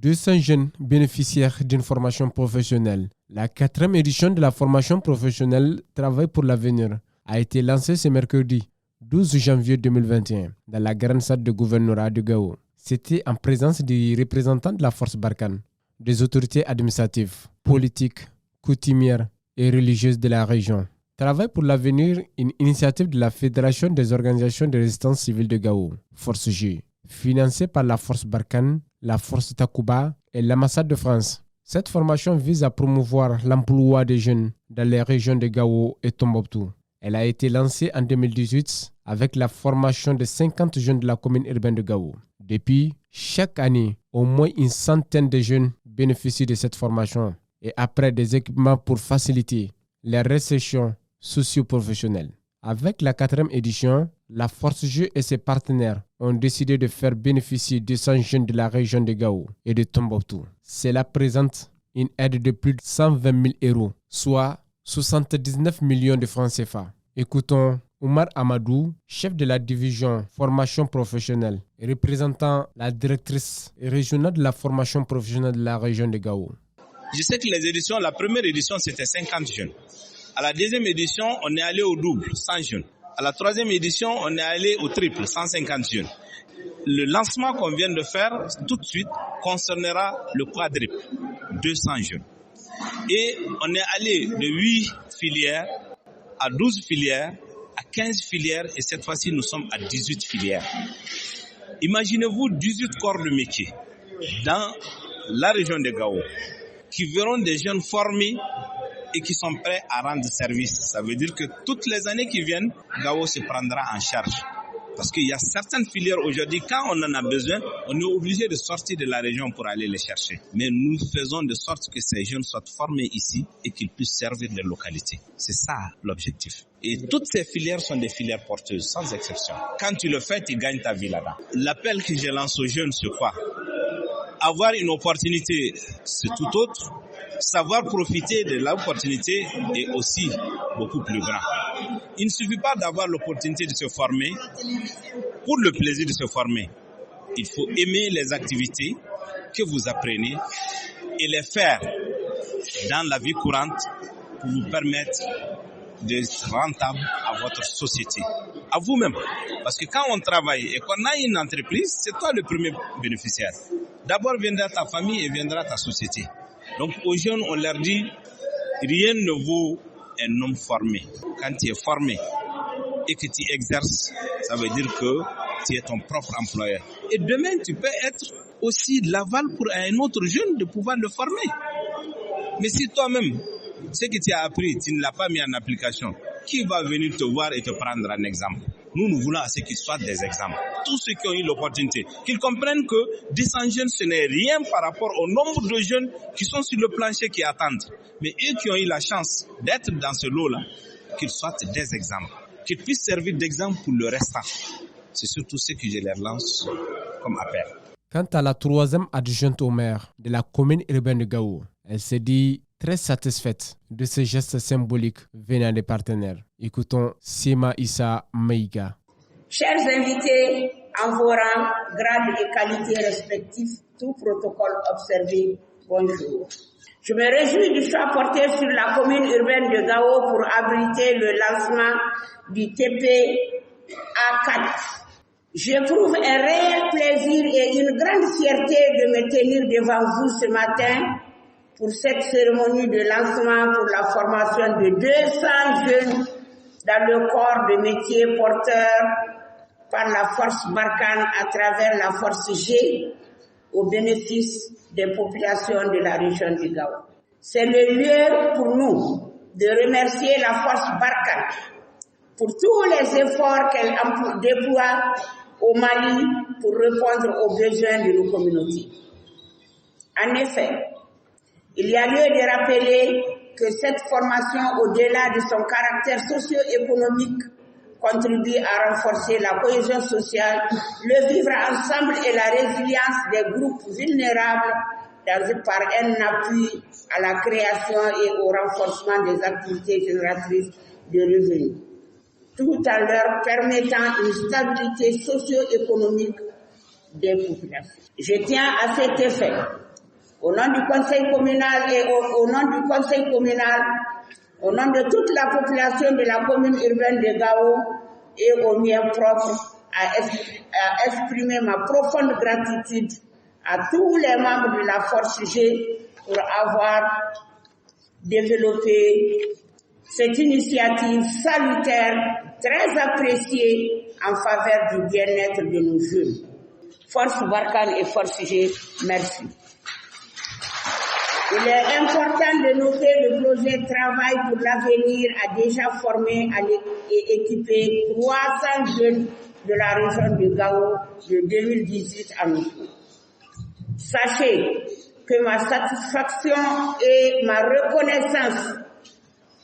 200 jeunes bénéficiaires d'une formation professionnelle. La 4e édition de la formation professionnelle Travail pour l'avenir a été lancée ce mercredi 12 janvier 2021 dans la grande salle de gouvernorat de Gao. C'était en présence des représentants de la force Barkhane, des autorités administratives, politiques, coutumières et religieuses de la région. Travail pour l'avenir, une initiative de la Fédération des organisations de résistance civile de Gao, Force G, financée par la force Barkhane, la force Takuba et l'ambassade de France. Cette formation vise à promouvoir l'emploi des jeunes dans les régions de Gao et Tombouctou. Elle a été lancée en 2018 avec la formation de 50 jeunes de la commune urbaine de Gao. Depuis, chaque année, au moins une centaine de jeunes bénéficient de cette formation et après des équipements pour faciliter les récessions socio-professionnelles. Avec la 4e édition, la Force G et ses partenaires ont décidé de faire bénéficier 200 jeunes de la région de Gao et de Tombouctou. Cela présente une aide de plus de 120 000 euros, soit 79 millions de francs CFA. Écoutons Oumar Amadou, chef de la division formation professionnelle et représentant la directrice régionale de la formation professionnelle de la région de Gao. Je sais que les éditions, la première édition c'était 50 jeunes. À la deuxième édition, on est allé au double, 100 jeunes. À la troisième édition, on est allé au triple, 150 jeunes. Le lancement qu'on vient de faire tout de suite concernera le quadruple, 200 jeunes. Et on est allé de 8 filières à 12 filières, à 15 filières et cette fois-ci nous sommes à 18 filières. Imaginez-vous 18 corps de métier dans la région de Gao qui verront des jeunes formés et qui sont prêts à rendre service. Ça veut dire que toutes les années qui viennent, Gao se prendra en charge. Parce qu'il y a certaines filières aujourd'hui, quand on en a besoin, on est obligé de sortir de la région pour aller les chercher. Mais nous faisons de sorte que ces jeunes soient formés ici et qu'ils puissent servir les localités. C'est ça l'objectif. Et toutes ces filières sont des filières porteuses, sans exception. Quand tu le fais, tu gagnes ta vie là-bas. L'appel que je lance aux jeunes, c'est quoi? Avoir une opportunité, c'est tout autre. Savoir profiter de l'opportunité est aussi beaucoup plus grand. Il ne suffit pas d'avoir l'opportunité de se former pour le plaisir de se former. Il faut aimer les activités que vous apprenez et les faire dans la vie courante pour vous permettre d'être rentable à votre société, à vous-même. Parce que quand on travaille et qu'on a une entreprise, c'est toi le premier bénéficiaire. D'abord viendra ta famille et viendra ta société. Donc aux jeunes, on leur dit, rien ne vaut un homme formé. Quand tu es formé et que tu exerces, ça veut dire que tu es ton propre employeur. Et demain, tu peux être aussi l'aval pour un autre jeune de pouvoir le former. Mais si toi-même, ce que tu as appris, tu ne l'as pas mis en application, qui va venir te voir et te prendre un exemple? Nous voulons à ce qu'ils soient des exemples. Tous ceux qui ont eu l'opportunité, qu'ils comprennent que 200 jeunes, ce n'est rien par rapport au nombre de jeunes qui sont sur le plancher qui attendent. Mais eux qui ont eu la chance d'être dans ce lot-là, qu'ils soient des exemples, qu'ils puissent servir d'exemple pour le restant. C'est surtout ce que je leur lance comme appel. Quant à la 3e adjointe au maire de la commune urbaine de Gao, elle s'est dit très satisfaite de ce geste symbolique venant des partenaires. Écoutons Sima Issa Maïga. Chers invités, en vos rangs, grades et qualités respectifs, tout protocole observé, bonjour. Je me réjouis du choix porté sur la commune urbaine de Gao pour abriter le lancement du TPA4. J'éprouve un réel plaisir et une grande fierté de me tenir devant vous ce matin pour cette cérémonie de lancement pour la formation de 200 jeunes dans le corps de métier porteur par la force Barkhane à travers la force G au bénéfice des populations de la région du Gao. C'est le lieu pour nous de remercier la force Barkhane pour tous les efforts qu'elle déploie au Mali pour répondre aux besoins de nos communautés. En effet, il y a lieu de rappeler que cette formation, au-delà de son caractère socio-économique, contribue à renforcer la cohésion sociale, le vivre ensemble et la résilience des groupes vulnérables par un appui à la création et au renforcement des activités génératrices de revenus, tout en leur permettant une stabilité socio-économique des populations. Je tiens à cet effet Au nom du conseil communal et au nom du conseil communal, au nom de toute la population de la commune urbaine de Gao et au mien propre, à exprimer ma profonde gratitude à tous les membres de la Force G pour avoir développé cette initiative salutaire, très appréciée en faveur du bien-être de nos jeunes. Force Barkhane et Force G, merci. Il est important de noter le projet Travail pour l'avenir a déjà formé et équipé 300 jeunes de la région de Gao de 2018 à nous. Sachez que ma satisfaction et ma reconnaissance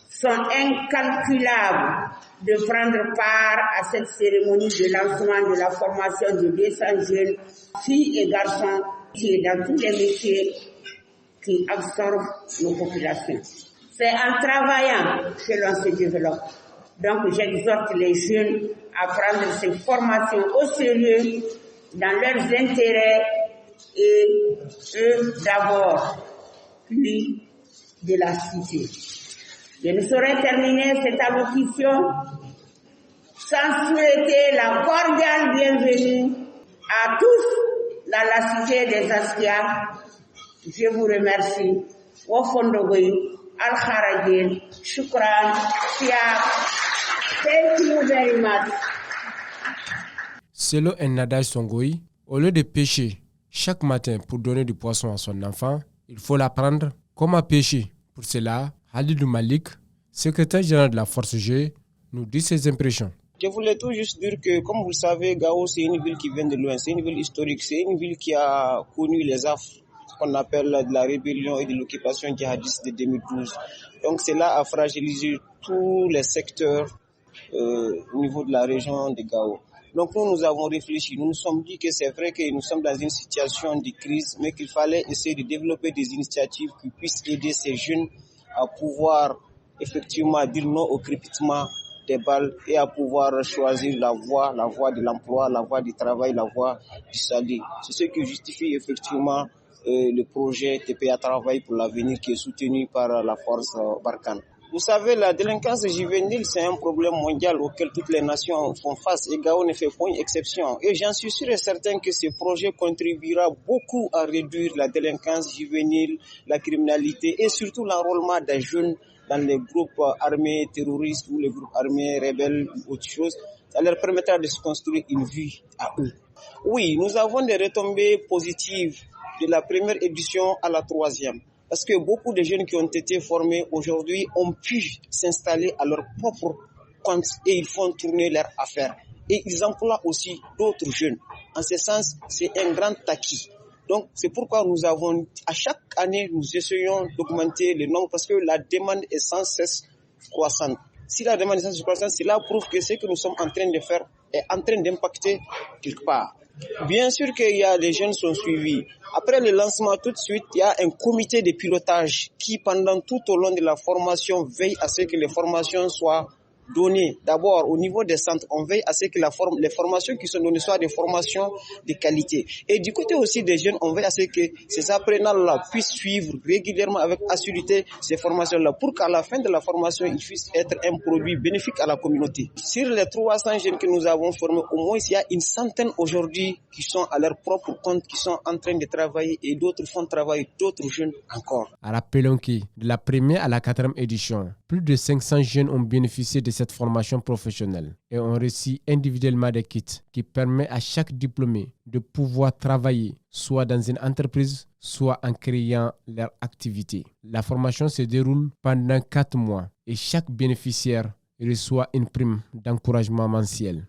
sont incalculables de prendre part à cette cérémonie de lancement de la formation de 200 jeunes filles et garçons qui est dans tous les métiers qui absorbent nos populations. C'est en travaillant que l'on se développe. Donc j'exhorte les jeunes à prendre ces formations au sérieux dans leurs intérêts et eux d'abord, puis de la cité. Je ne saurais terminer cette allocution sans souhaiter la cordiale bienvenue à tous dans la cité des Askia. Je vous remercie. Wafondogoy, Al-Kharajin, Shukran, Siak. Thank you very much. Selon un adage songoï, au lieu de pêcher chaque matin pour donner du poisson à son enfant, il faut l'apprendre comment pêcher. Pour cela, Halidou Malik, secrétaire général de la Force G, nous dit ses impressions. Je voulais tout juste dire que, comme vous le savez, Gao, c'est une ville qui vient de loin, c'est une ville historique, c'est une ville qui a connu les affres qu'on appelle de la rébellion et de l'occupation djihadiste de 2012. Donc cela a fragilisé tous les secteurs au niveau de la région de Gao. Donc nous avons réfléchi, nous nous sommes dit que c'est vrai que nous sommes dans une situation de crise, mais qu'il fallait essayer de développer des initiatives qui puissent aider ces jeunes à pouvoir effectivement dire non au crépitement des balles et à pouvoir choisir la voie de l'emploi, la voie du travail, la voie du salut. C'est ce qui justifie effectivement le projet TPA Travail pour l'avenir qui est soutenu par la force Barkhane. Vous savez, la délinquance juvénile, c'est un problème mondial auquel toutes les nations font face et Gao ne fait pas une exception. Et j'en suis sûr et certain que ce projet contribuera beaucoup à réduire la délinquance juvénile, la criminalité et surtout l'enrôlement des jeunes dans les groupes armés terroristes ou les groupes armés rebelles ou autre chose. Ça leur permettra de se construire une vie à eux. Oui, nous avons des retombées positives de la première édition à la troisième. Parce que beaucoup de jeunes qui ont été formés aujourd'hui ont pu s'installer à leur propre compte et ils font tourner leurs affaires. Et ils emploient aussi d'autres jeunes. En ce sens, c'est un grand acquis. Donc, c'est pourquoi nous avons, à chaque année, nous essayons d'augmenter le nombre parce que la demande est sans cesse croissante. Si la demande est sans cesse croissante, cela prouve que ce que nous sommes en train de faire est en train d'impacter quelque part. Bien sûr qu'il y a des jeunes qui sont suivis. Après le lancement, tout de suite, il y a un comité de pilotage qui, pendant tout au long de la formation, veille à ce que les formations soient données. D'abord, au niveau des centres, on veille à ce que les formations qui sont données soient des formations de qualité. Et du côté aussi des jeunes, on veille à ce que ces apprenants-là puissent suivre régulièrement avec assiduité ces formations-là pour qu'à la fin de la formation, ils puissent être un produit bénéfique à la communauté. Sur les 300 jeunes que nous avons formés, au moins, il y a une centaine aujourd'hui qui sont à leur propre compte, qui sont en train de travailler et d'autres font travailler d'autres jeunes encore. Rappelons que de la première à la 4e édition, plus de 500 jeunes ont bénéficié de cette formation professionnelle et ont reçu individuellement des kits qui permettent à chaque diplômé de pouvoir travailler soit dans une entreprise, soit en créant leur activité. La formation se déroule pendant 4 mois et chaque bénéficiaire reçoit une prime d'encouragement mensuel.